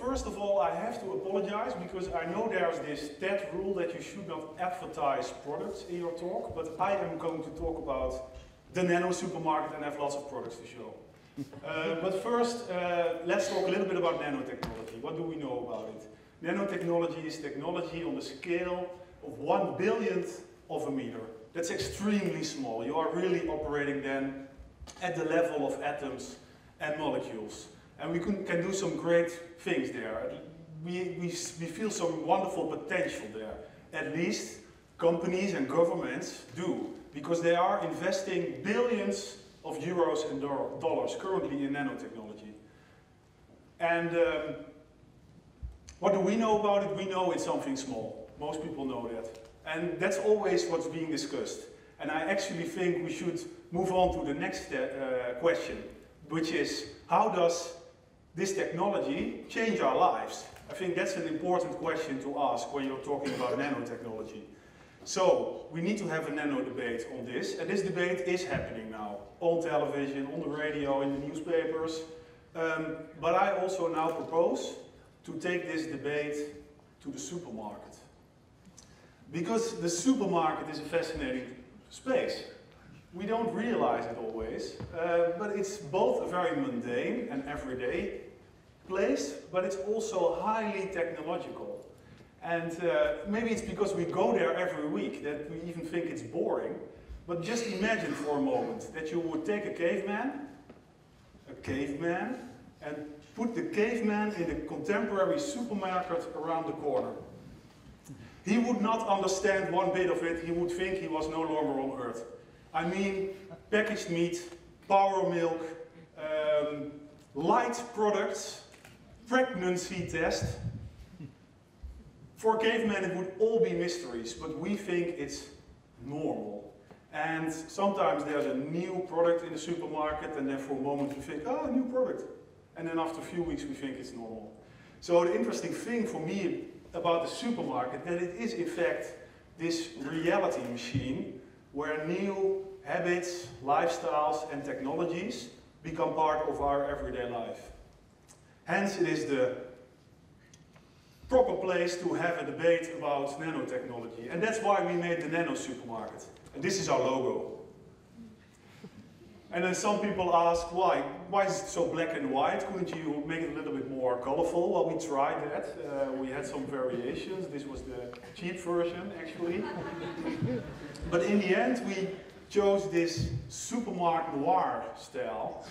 first of all, I have to apologize because I know there's this TED rule that you should not advertise products in your talk, but I am going to talk about the nano-supermarket and have lots of products to show. But first, let's talk a little bit about nanotechnology. What do we know about it? Nanotechnology is technology on the scale of 1/1000th of a meter. That's extremely small. You are really operating then at the level of atoms and molecules. And we can do some great things there. We feel some wonderful potential there. At least companies and governments do, because they are investing billions of euros and dollars currently in nanotechnology. And what do we know about it? We know it's something small. Most people know that. And that's always what's being discussed. And I actually think we should move on to the next question, which is, how does this technology change our lives? I think that's an important question to ask when you're talking about nanotechnology. So, we need to have a nano debate on this, and this debate is happening now, on television, on the radio, in the newspapers. But I also now propose to take this debate to the supermarket. Because the supermarket is a fascinating space. We don't realize it always, but it's both a very mundane and everyday place, but it's also highly technological. And maybe it's because we go there every week that we even think it's boring. But just imagine for a moment that you would take a caveman, and put the caveman in a contemporary supermarket around the corner. He would not understand one bit of it. He would think he was no longer on Earth. I mean, packaged meat, power milk, light products, pregnancy test. For cavemen it would all be mysteries, but we think it's normal. And sometimes there's a new product in the supermarket, and then for a moment we think, oh, a new product. And then after a few weeks we think it's normal. So the interesting thing for me about the supermarket, that it is in fact this reality machine where new habits, lifestyles and technologies become part of our everyday life. Hence it is the proper place to have a debate about nanotechnology. And that's why we made the nano-supermarket. And this is our logo. And then some people ask, why? Why is it so black and white? Couldn't you make it a little bit more colorful? Well, we tried that. We had some variations. This was the cheap version, actually. But in the end, we chose this supermarket noir style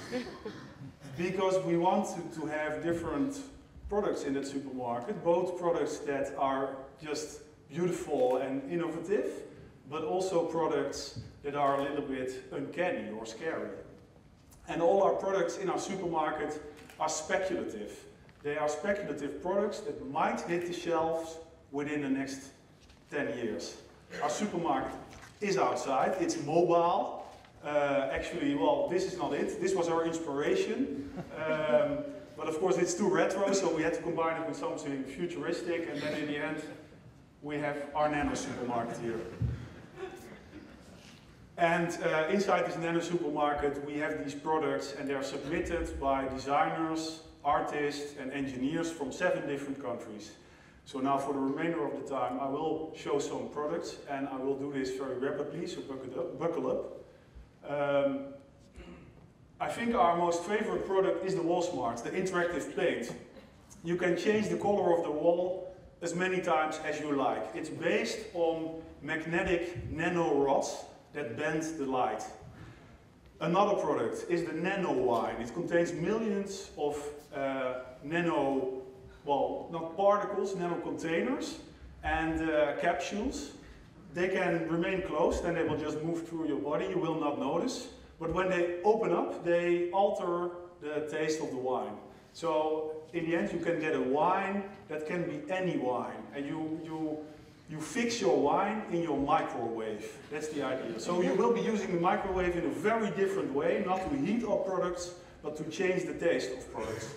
because we wanted to have different products in that supermarket, both products that are just beautiful and innovative, but also products that are a little bit uncanny or scary. And all our products in our supermarket are speculative. They are speculative products that might hit the shelves within the next 10 years. Our supermarket is outside, it's mobile. Actually, well, this is not it. This was our inspiration. But of course it's too retro, so we had to combine it with something futuristic, and then in the end we have our nano-supermarket here. And inside this nano-supermarket we have these products, and they are submitted by designers, artists and engineers from 7 different countries. So now for the remainder of the time I will show some products, and I will do this very rapidly, so buckle up. I think our most favorite product is the wall smart, the interactive paint. You can change the color of the wall as many times as you like. It's based on magnetic nano rods that bend the light. Another product is the Nanowine. It contains millions of nano, well, not particles, nano containers and capsules. They can remain closed and they will just move through your body. You will not notice. But when they open up, they alter the taste of the wine. So in the end you can get a wine that can be any wine. And you fix your wine in your microwave. That's the idea. So you will be using the microwave in a very different way, not to heat up products, but to change the taste of products.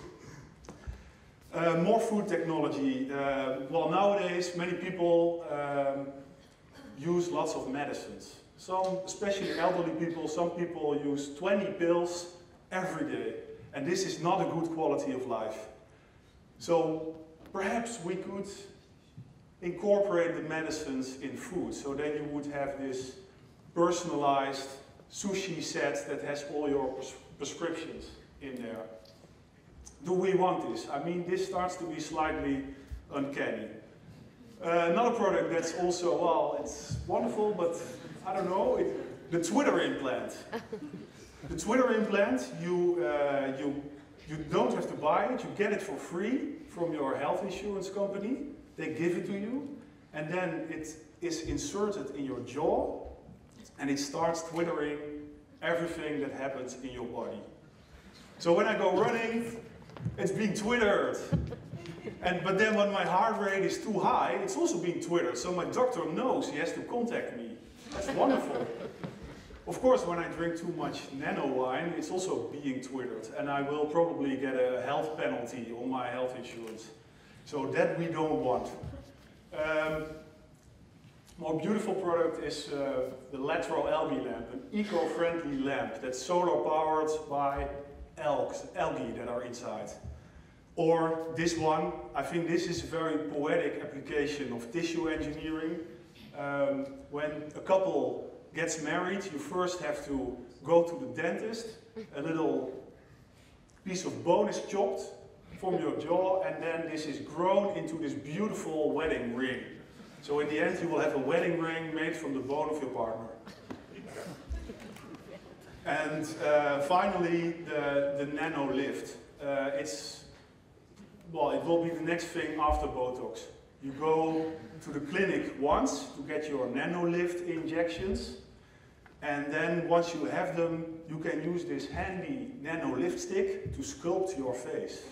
More food technology. Well, nowadays many people use lots of medicines. Some, especially elderly people, some people use 20 pills every day. And this is not a good quality of life. So perhaps we could incorporate the medicines in food, so then you would have this personalized sushi set that has all your prescriptions in there. Do we want this? I mean, this starts to be slightly uncanny. Another product that's also, well, it's wonderful, but I don't know, the Twitter implant. The Twitter implant, you don't have to buy it, you get it for free from your health insurance company. They give it to you, and then it is inserted in your jaw, and it starts twittering everything that happens in your body. So when I go running, it's being twittered. But then when my heart rate is too high, it's also being twittered. So my doctor knows he has to contact me. That's wonderful. Of course, when I drink too much Nanowine, it's also being twittered. And I will probably get a health penalty on my health insurance. So that we don't want. More beautiful product is the lateral algae lamp, an eco-friendly lamp that's solar powered by algae that are inside. Or this one, I think this is a very poetic application of tissue engineering. When a couple gets married, you first have to go to the dentist, a little piece of bone is chopped from your jaw, and then this is grown into this beautiful wedding ring. So in the end you will have a wedding ring made from the bone of your partner. And finally, the nano lift. It will be the next thing after Botox. You go to the clinic once to get your nano lift injections, and then once you have them, you can use this handy nano lift stick to sculpt your face.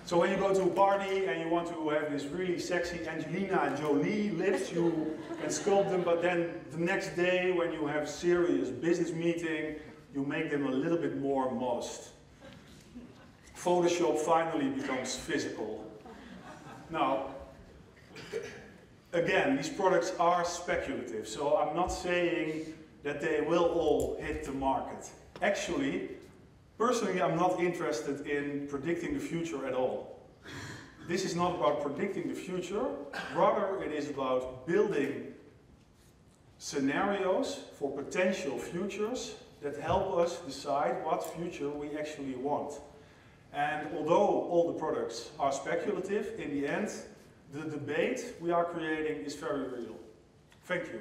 So when you go to a party and you want to have this really sexy Angelina Jolie lips, you can sculpt them, but then the next day when you have a serious business meeting, you make them a little bit more modest. Photoshop finally becomes physical. Now, again, these products are speculative, so I'm not saying that they will all hit the market. Actually, personally, I'm not interested in predicting the future at all. This is not about predicting the future, rather it is about building scenarios for potential futures that help us decide what future we actually want. And although all the products are speculative, in the end, the debate we are creating is very real. Thank you.